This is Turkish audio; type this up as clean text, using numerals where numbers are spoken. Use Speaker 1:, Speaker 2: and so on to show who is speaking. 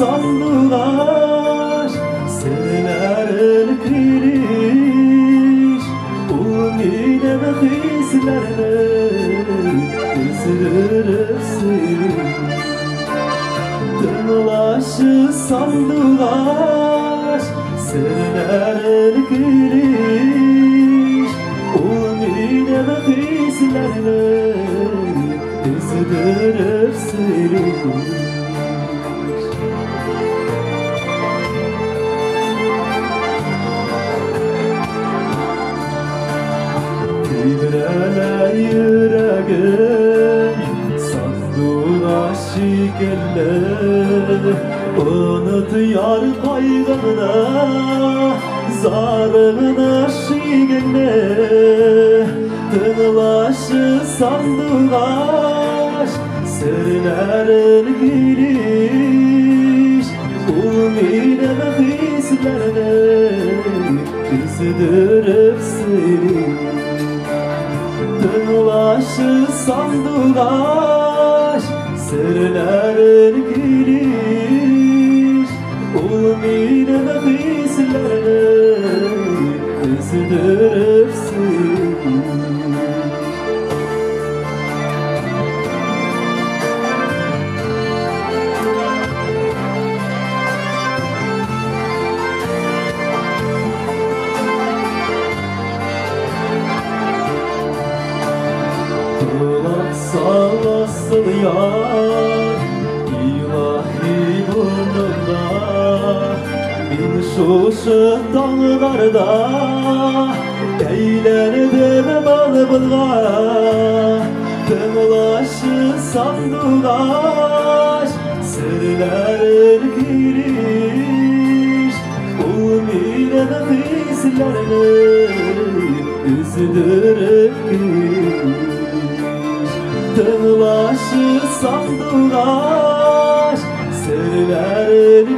Speaker 1: sandılar sırların kiriş umine ve hislerine üzülürsün tınlaşı sandılar sırların kiriş umine ve hislerine üzülürsün Titrele yüreğim sandığa şikelle unut yar kaygına zarına şikelle tınlaşı sandığa sırların giriş umine ve hislerine üzülürüp seni tınlaşı sandığa sırların giriş umine ve hislerine üzülürüp seni Kulak salasın yar ilahi burnunda bin şuşu dağlarda eğlendim bal bulga tınlaşı sandılar sırların giriş umine ve hislerine üzülürüp tınlaşı sandılar sırların